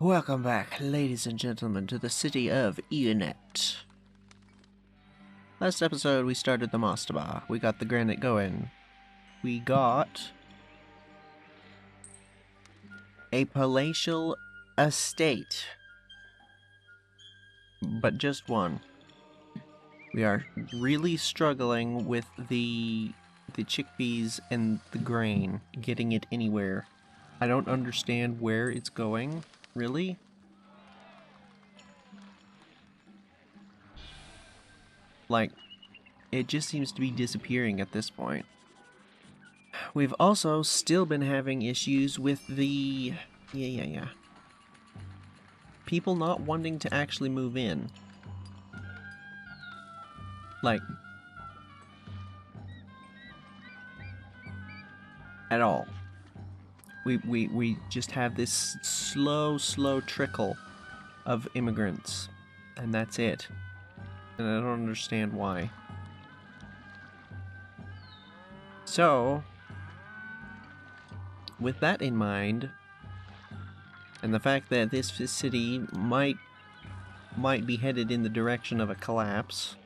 Welcome back, ladies and gentlemen, to the city of Iunet. Last episode, we started the mastaba. We got the granite going. We got a palatial estate. But just one. We are really struggling with the chickpeas and the grain, getting it anywhere. I don't understand where it's going, really. Like, it just seems to be disappearing at this point. We've also still been having issues with the... people not wanting to actually move in. Like, at all. We just have this slow trickle of immigrants, and that's it. And I don't understand why. So, with that in mind, and the fact that this city might be headed in the direction of a collapse,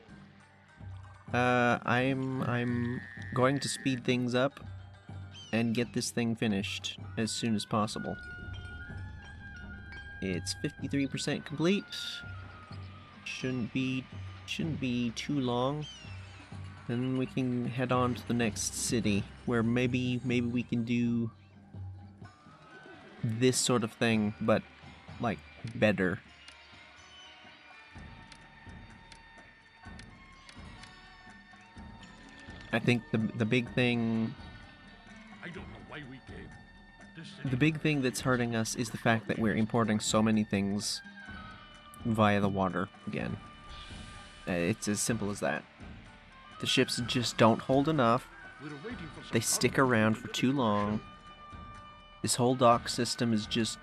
I'm going to speed things up and get this thing finished as soon as possible. It's 53% complete. Shouldn't be too long. Then we can head on to the next city where maybe we can do this sort of thing, but like better. I think the big thing I don't know why we came. the big thing that's hurting us is the fact that we're importing so many things via the water again. It's as simple as that. The ships just don't hold enough. They stick around for too long. This whole dock system is just...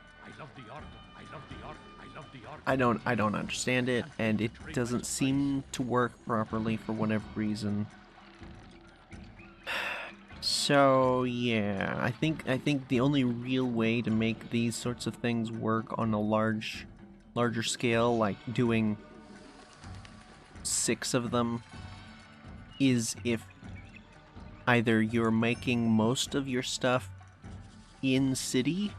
I don't understand it, and it doesn't seem to work properly for whatever reason. So yeah, I think the only real way to make these sorts of things work on a larger scale, like doing 6 of them, is if either you're making most of your stuff in city,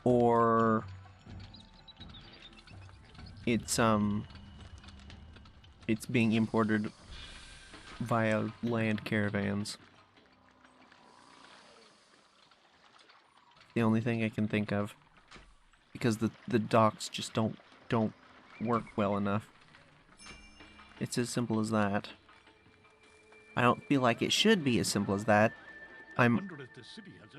or it's being imported via land caravans. The only thing I can think of, because the docks just don't work well enough. It's as simple as that. I don't feel like it should be as simple as that. I'm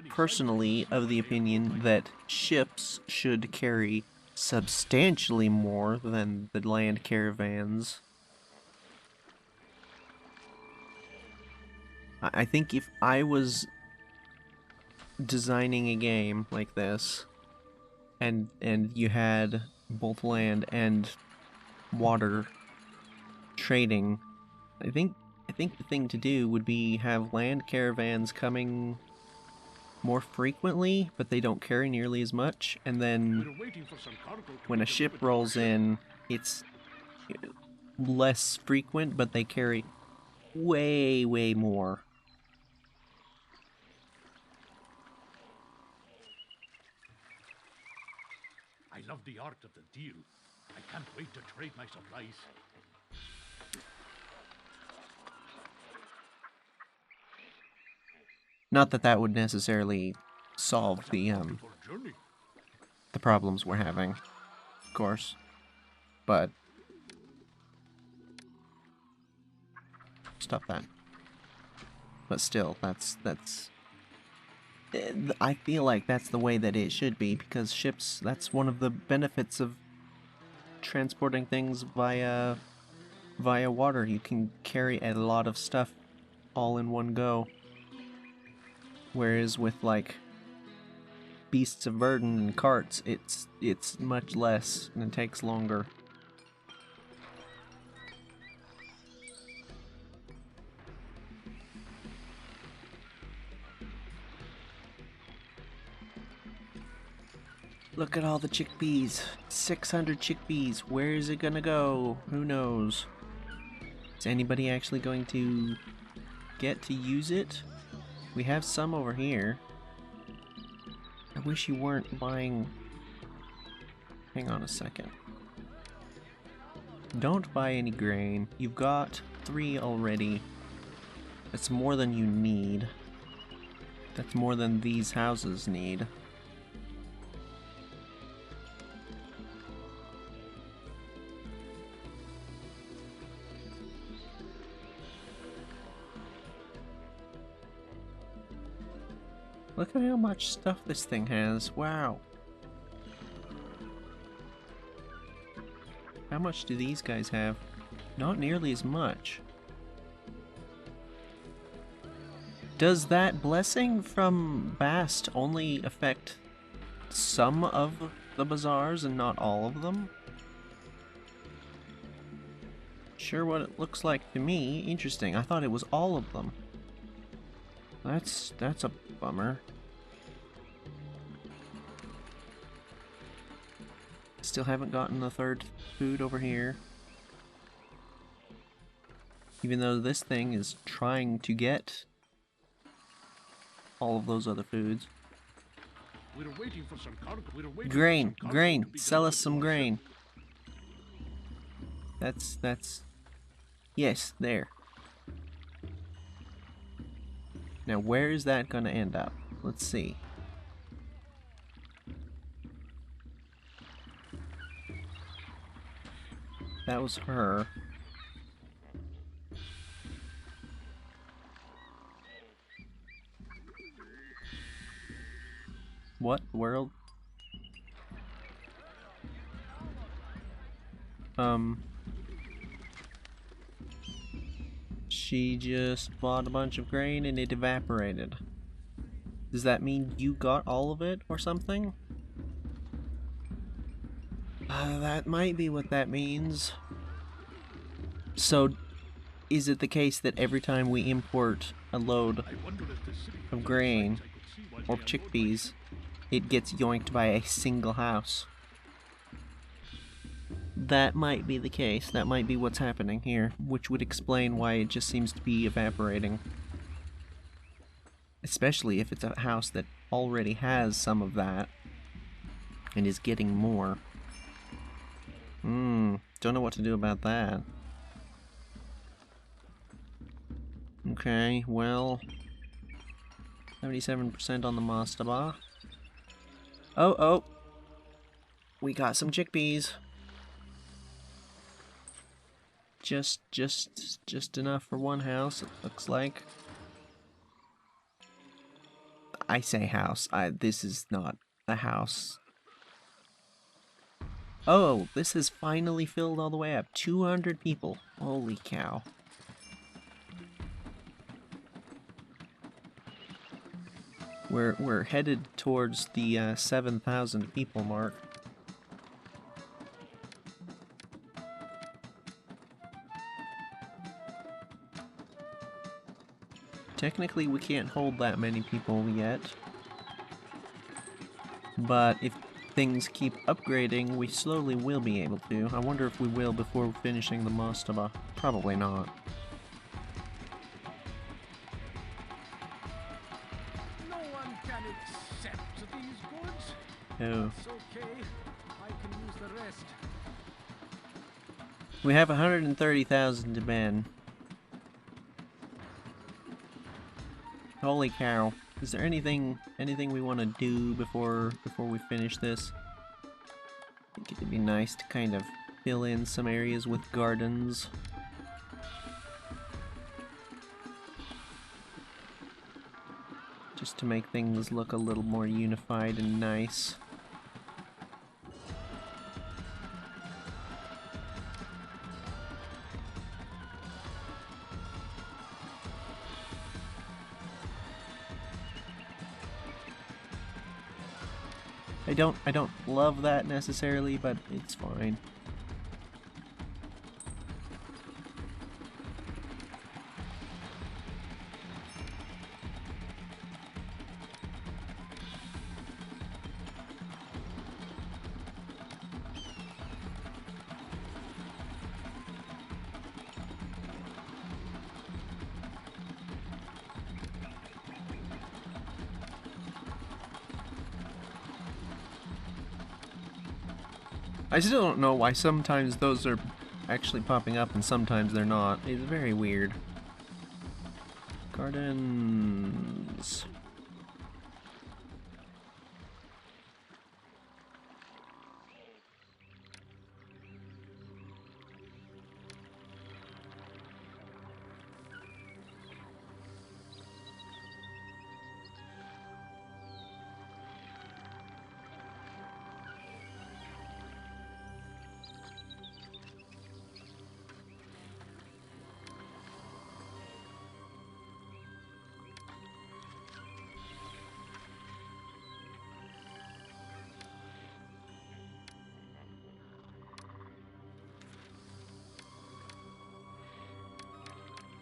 personally of the opinion that ships should carry substantially more than the land caravans. I think if I was designing a game like this, and you had both land and water trading, I think the thing to do would be have land caravans coming more frequently, but they don't carry nearly as much, and then when a ship rolls in, it's less frequent, but they carry way more. I love the art of the deal. I can't wait to trade my supplies. Not that that would necessarily solve the problems we're having, of course, but stop that. But still, that's I feel like that's the way that it should be, because ships, that's one of the benefits of transporting things via water. You can carry a lot of stuff all in one go. Whereas with, like, beasts of burden and carts, it's much less and it takes longer. Look at all the chickpeas. 600 chickpeas. Where is it gonna go? Who knows? Is anybody actually going to get to use it? We have some over here. I wish you weren't buying... Hang on a second. Don't buy any grain. You've got 3 already. That's more than you need. That's more than these houses need. Look at how much stuff this thing has. Wow. How much do these guys have? Not nearly as much. Does that blessing from Bast only affect some of the bazaars and not all of them? Sure what it looks like to me. Interesting. I thought it was all of them. That's a bummer. Still haven't gotten the 3rd food over here. Even though this thing is trying to get all of those other foods. We're waiting for some cargo. Grain. Sell us some grain. That's... Yes, there. Now, where is that gonna end up? Let's see. That was her. What world? She just bought a bunch of grain and it evaporated. Does that mean you got all of it or something? That might be what that means. So, is it the case that every time we import a load of grain or chickpeas, it gets yoinked by a single house? That might be the case. That might be what's happening here, which would explain why it just seems to be evaporating. Especially if it's a house that already has some of that and is getting more. Don't know what to do about that. Okay, well... 77% on the mastaba. Oh! We got some chickpeas. Just enough for one house, it looks like. I say house. This is not a house. Oh, this is finally filled all the way up. 200 people. Holy cow. We're headed towards the 7,000 people mark. Technically, we can't hold that many people yet. But if things keep upgrading, we slowly will be able to. I wonder if we will before finishing the mastaba. Probably not. No one can accept these goods. Oh. It's okay. I can use the rest. We have 130,000 to men. Holy cow. Is there anything we want to do before we finish this? I think it'd be nice to kind of fill in some areas with gardens. Just to make things look a little more unified and nice. I don't love that necessarily, but it's fine. I still don't know why sometimes those are actually popping up and sometimes they're not. It's very weird. Gardens.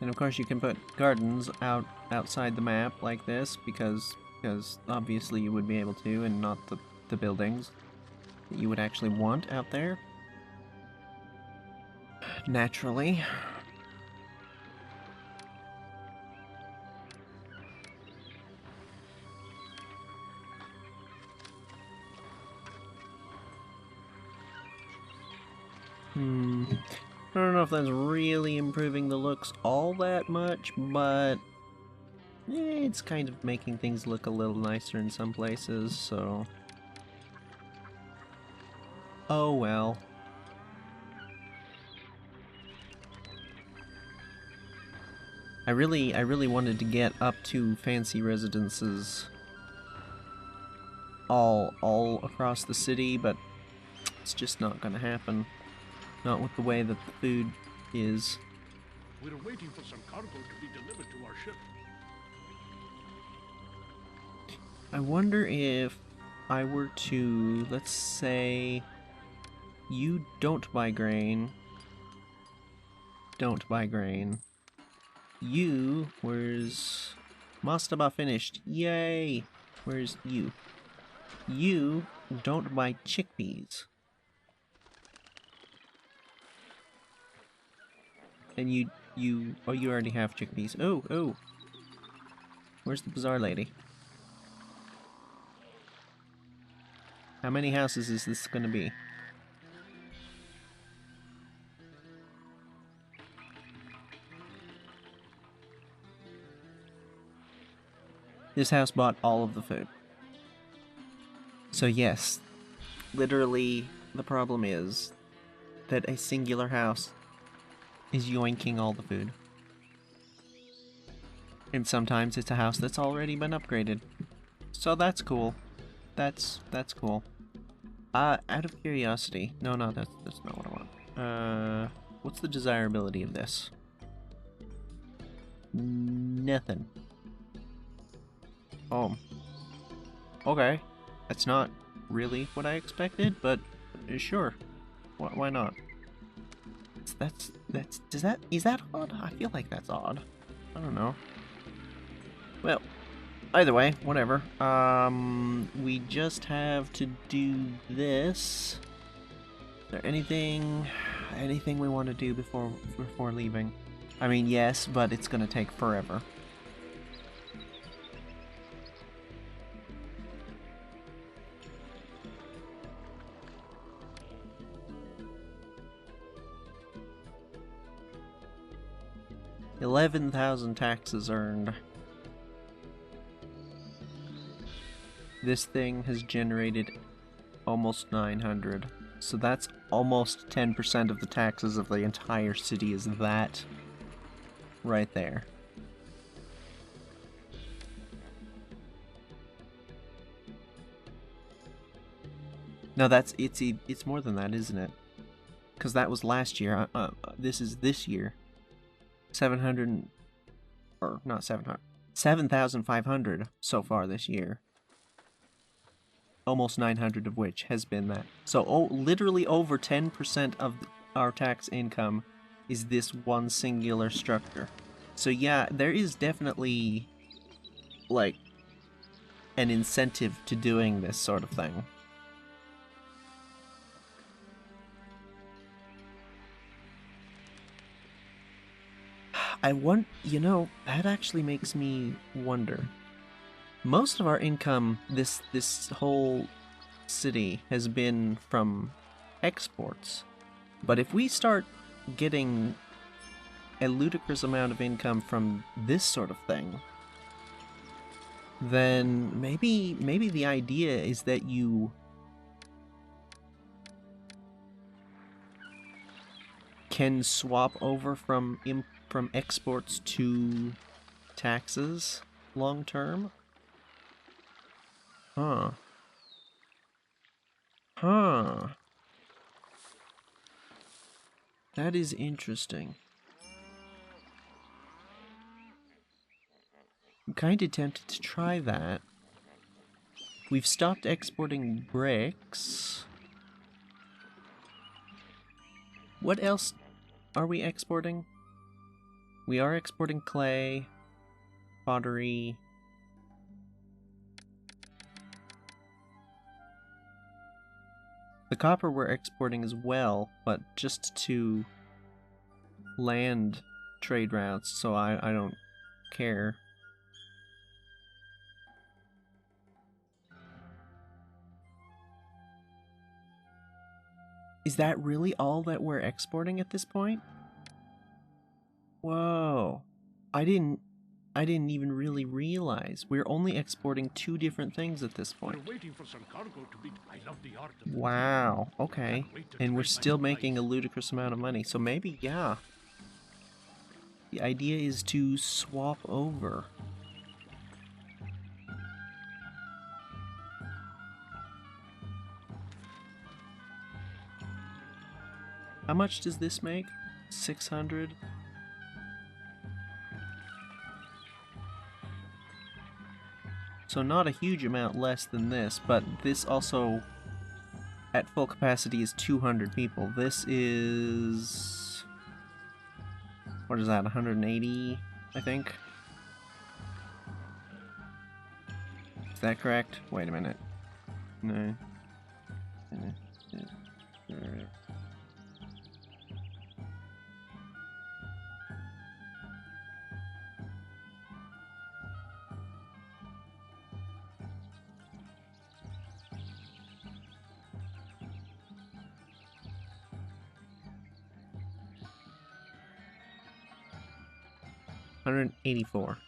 And of course you can put gardens outside the map like this because obviously you would be able to, and not the buildings that you would actually want out there. Naturally. I don't know if that's really improving the looks all that much, but it's kind of making things look a little nicer in some places, so... Oh well. I really wanted to get up to fancy residences all across the city, but it's just not gonna happen. Not with the way that the food is. We're waiting for some cargo to be delivered to our ship. I wonder if I were to, let's say, you don't buy grain. Don't buy grain. You, where's... Mastaba finished. Yay! Where's you? You don't buy chickpeas. And you oh, you already have chickpeas. Oh! Where's the bazaar lady? How many houses is this gonna be? This house bought all of the food. So yes, literally the problem is that a singular house is yoinking all the food. And sometimes it's a house that's already been upgraded. So that's cool. That's cool. Out of curiosity. No, that's not what I want. What's the desirability of this? Nothing. Oh. Okay. That's not really what I expected, but sure. Why not? Is that odd? I feel like that's odd. I don't know. Well, either way, whatever. We just have to do this. Is there anything we want to do before leaving? I mean, yes, but it's gonna take forever. $11,000 taxes earned. This thing has generated almost 900. So that's almost 10% of the taxes of the entire city is that right there. No, it's more than that, isn't it? Because that was last year. This is this year. 700, or not 700, 7,500 so far this year. Almost 900 of which has been that. So literally over 10% of our tax income is this one singular structure. So yeah, there is definitely, like, an incentive to doing this sort of thing. You know, that actually makes me wonder. Most of our income, this whole city, has been from exports. But if we start getting a ludicrous amount of income from this sort of thing, then maybe the idea is that you can swap over from exports to taxes long term. Huh. That is interesting. I'm kind of tempted to try that. We've stopped exporting bricks. What else are we exporting? We are exporting clay, pottery. The copper we're exporting as well, but just to land trade routes, so I don't care. Is that really all that we're exporting at this point? Whoa. I didn't even really realize. We're only exporting 2 different things at this point. We're waiting for some cargo to be. I love the art of Wow, okay. And we're still making a ludicrous amount of money. So maybe, yeah. The idea is to swap over. How much does this make? 600? So not a huge amount less than this, but this also, at full capacity, is 200 people. This is... what is that, 180, I think? Is that correct? Wait a minute. No. 184.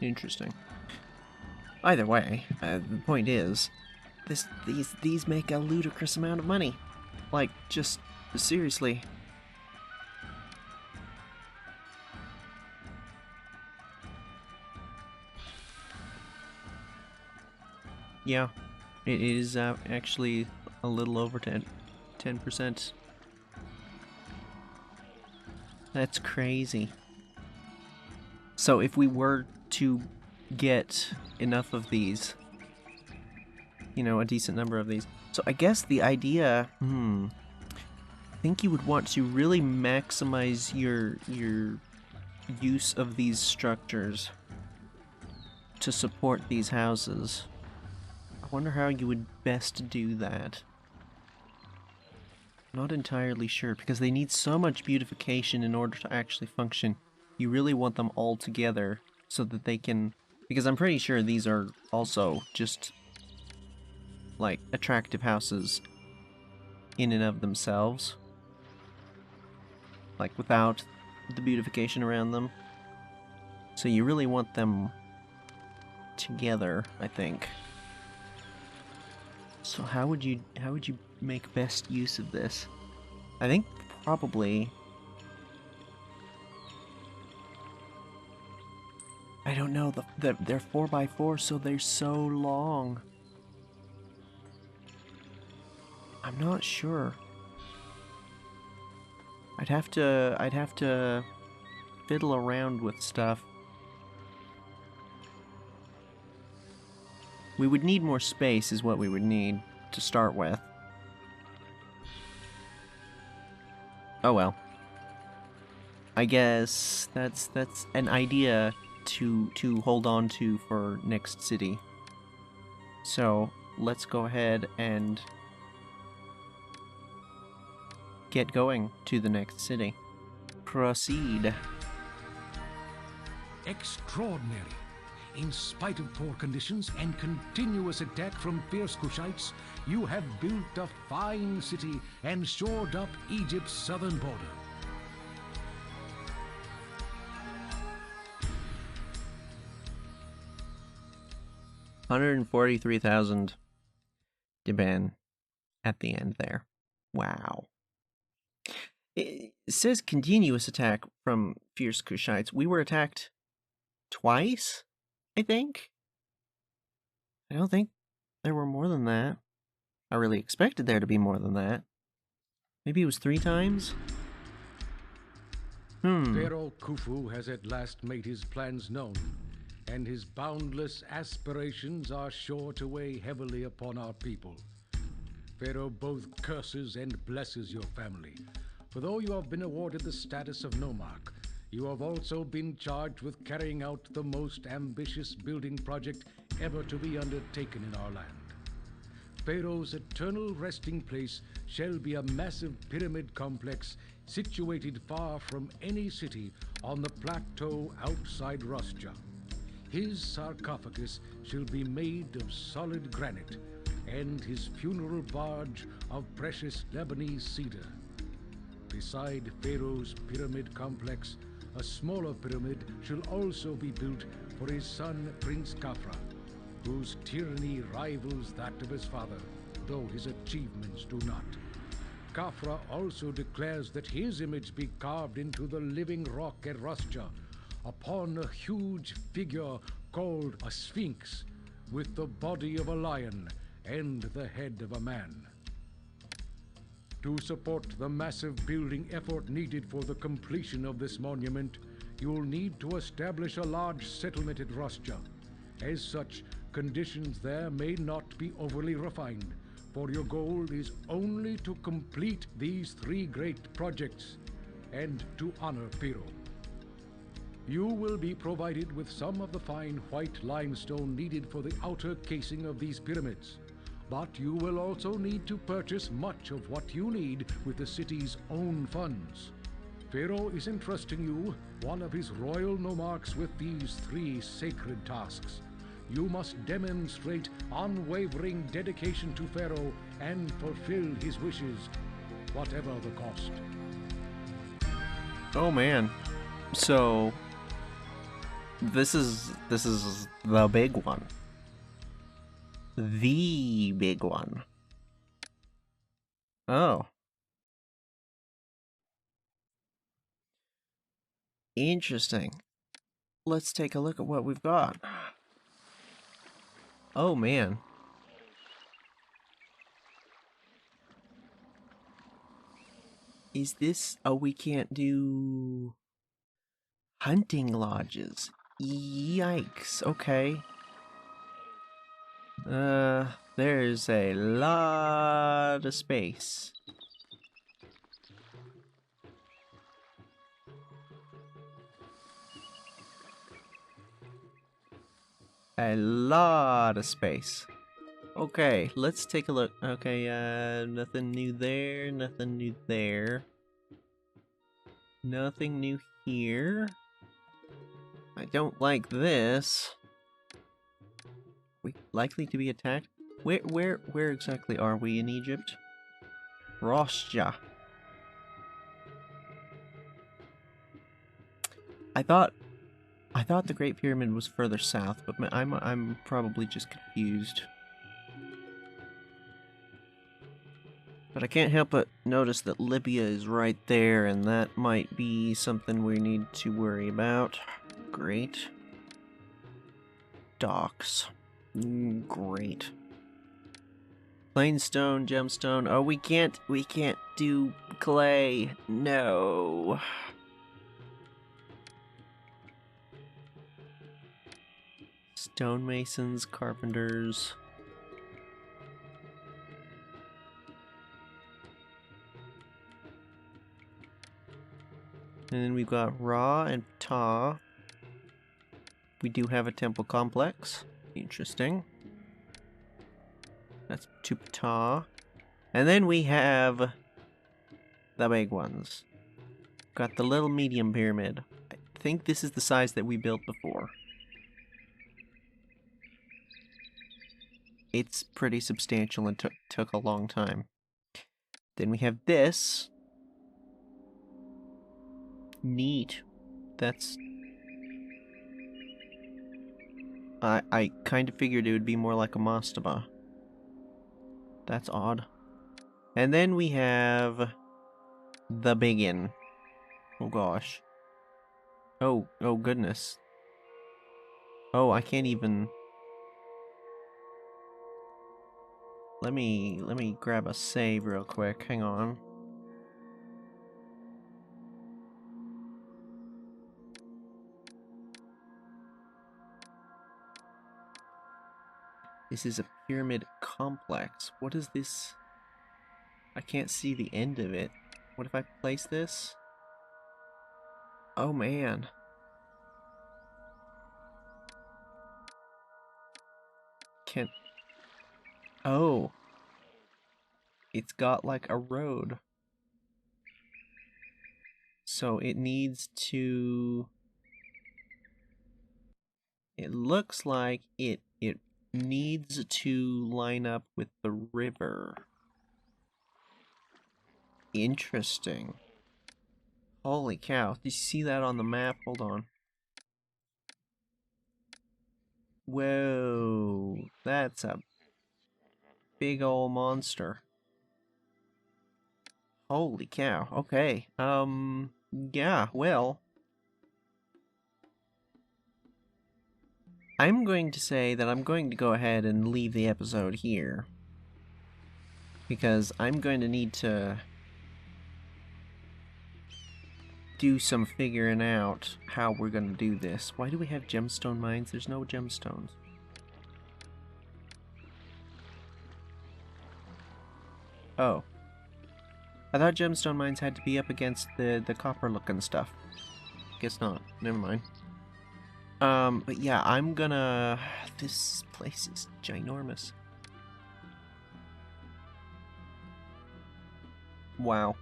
Interesting. Either way, the point is, these make a ludicrous amount of money. Like, just seriously. Yeah, it is actually a little over 10%. That's crazy. So if we were to get enough of these, you know, a decent number of these. So I guess the idea, I think you would want to really maximize your use of these structures to support these houses. I wonder how you would best do that. Not entirely sure, because they need so much beautification in order to actually function. You really want them all together so that they can... because I'm pretty sure these are also just, like, attractive houses in and of themselves. Like, without the beautification around them. So you really want them together, I think. So how would you make best use of this? I think probably... I don't know, they're 4x4, so they're so long. I'm not sure. I'd have to fiddle around with stuff. We would need more space is what we would need to start with. Oh well. I guess that's an idea to hold on to for next city. So let's go ahead and get going to the next city. Proceed. extraordinary. In spite of poor conditions and continuous attack from fierce Kushites, you have built a fine city and shored up Egypt's southern border. $143,000 Diban at the end there. Wow. It says continuous attack from fierce Kushites. We were attacked twice, I think. I don't think there were more than that. I really expected there to be more than that. Maybe it was 3 times? Pharaoh Khufu has at last made his plans known, and his boundless aspirations are sure to weigh heavily upon our people. Pharaoh both curses and blesses your family, for though you have been awarded the status of nomarch, you have also been charged with carrying out the most ambitious building project ever to be undertaken in our land. Pharaoh's eternal resting place shall be a massive pyramid complex situated far from any city on the plateau outside Rasja. His sarcophagus shall be made of solid granite, and his funeral barge of precious Lebanese cedar. Beside Pharaoh's pyramid complex, a smaller pyramid shall also be built for his son Prince Khafra, whose tyranny rivals that of his father, though his achievements do not. Khafra also declares that his image be carved into the living rock at Rasja, upon a huge figure called a sphinx, with the body of a lion and the head of a man. To support the massive building effort needed for the completion of this monument, you will need to establish a large settlement at Rasja. As such, conditions there may not be overly refined, for your goal is only to complete these 3 great projects and to honor Pharaoh. You will be provided with some of the fine white limestone needed for the outer casing of these pyramids, but you will also need to purchase much of what you need with the city's own funds. Pharaoh is entrusting you, one of his royal nomarchs, with these 3 sacred tasks. You must demonstrate unwavering dedication to Pharaoh and fulfill his wishes, whatever the cost. Oh man. So this is the big one. The big one. Oh. Interesting. Let's take a look at what we've got. Oh man. Is this... Oh, we can't do hunting lodges. Yikes. Okay. There's a lot of space. A lot of space. Okay, let's take a look. Okay, nothing new there, nothing new there. Nothing new here. I don't like this. We likely to be attacked? Where exactly are we in Egypt? Rasja. I thought the Great Pyramid was further south, but I'm probably just confused. But I can't help but notice that Libya is right there, and that might be something we need to worry about. Great. Docks. Great. Plainstone, gemstone. Oh, we can't do clay. No. Stonemasons, carpenters. And then we've got Ra and Ptah. We do have a temple complex. Interesting. That's to Ptah. And then we have the big ones. Got the little medium pyramid. I think this is the size that we built before. It's pretty substantial and took a long time. Then we have this. Neat. That's... I kind of figured it would be more like a mastaba. That's odd. And then we have... the biggin. Oh gosh. Oh goodness. Oh, I can't even... Let me grab a save real quick. Hang on. This is a pyramid complex. What is this? I can't see the end of it. What if I place this? Oh man. Can't... Oh. It's got like a road. So it needs to... It looks like it needs to line up with the river. Interesting. Holy cow. Did you see that on the map? Hold on. Whoa. That's a big ol' monster. Holy cow. Okay. Yeah, well. I'm going to say that I'm going to go ahead and leave the episode here. Because I'm going to need to do some figuring out how we're going to do this. Why do we have gemstone mines? There's no gemstones. Oh. I thought gemstone mines had to be up against the copper-looking stuff. Guess not. Never mind. But yeah, I'm gonna... This place is ginormous. Wow.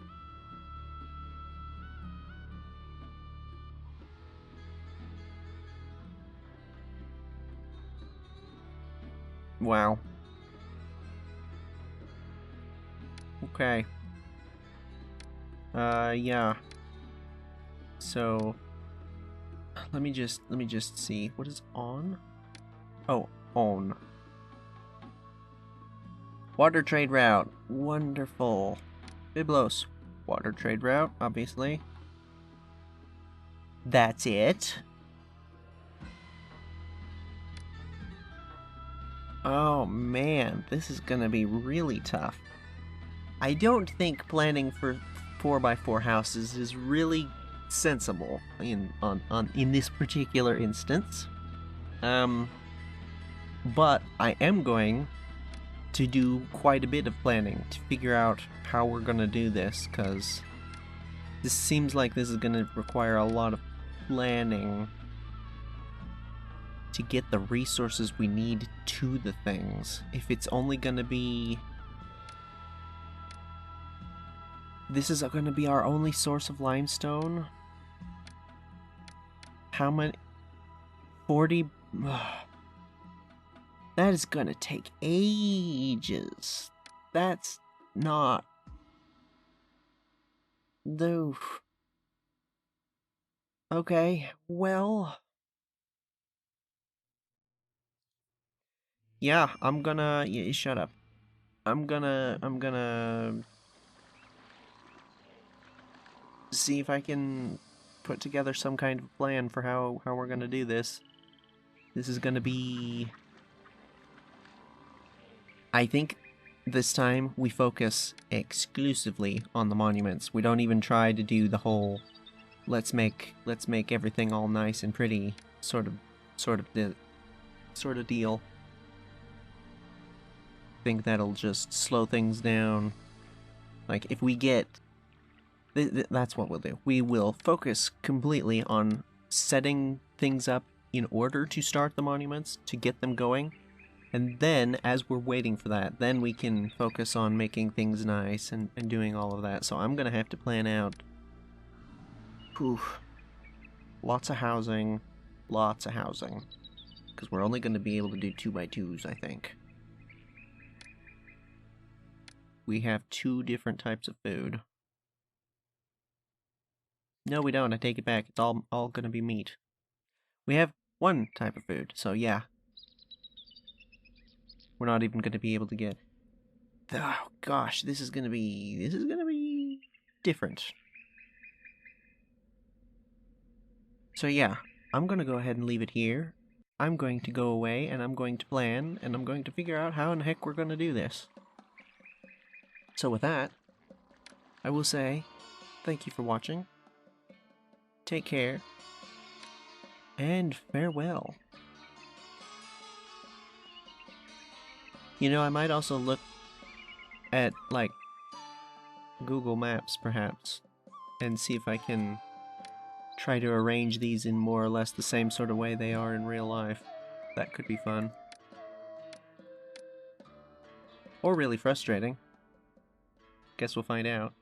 Wow. Okay. Yeah. So... Let me just see. What is on? Oh, on. Water trade route. Wonderful. Byblos. Water trade route, obviously. That's it. Oh man, this is gonna be really tough. I don't think planning for 4x4 houses is really sensible in this particular instance. But I am going to do quite a bit of planning to figure out how we're gonna do this, because this seems like this is gonna require a lot of planning to get the resources we need to the things. If it's only gonna be... This is gonna be our only source of limestone? How many? 40? That is gonna take ages. That's not... Though... Okay, well... Yeah, I'm gonna... Yeah, shut up. I'm gonna... see if I can put together some kind of plan for how we're gonna do this. This is gonna be... I think this time we focus exclusively on the monuments. We don't even try to do the whole let's make everything all nice and pretty sort of deal. I think that'll just slow things down. Like if we get... That's what we'll do. We will focus completely on setting things up in order to start the monuments, to get them going. And then, as we're waiting for that, then we can focus on making things nice and doing all of that. So I'm going to have to plan out... Oof. Lots of housing. Lots of housing. Because we're only going to be able to do 2x2s, I think. We have 2 different types of food. No, we don't. I take it back. It's all going to be meat. We have 1 type of food, so yeah. We're not even going to be able to get... Oh, gosh, this is going to be different. So yeah, I'm going to go ahead and leave it here. I'm going to go away, and I'm going to plan, and I'm going to figure out how in the heck we're going to do this. So with that, I will say thank you for watching. Take care. And farewell. You know, I might also look at, like, Google Maps, perhaps, and see if I can try to arrange these in more or less the same sort of way they are in real life. That could be fun. Or really frustrating. Guess we'll find out.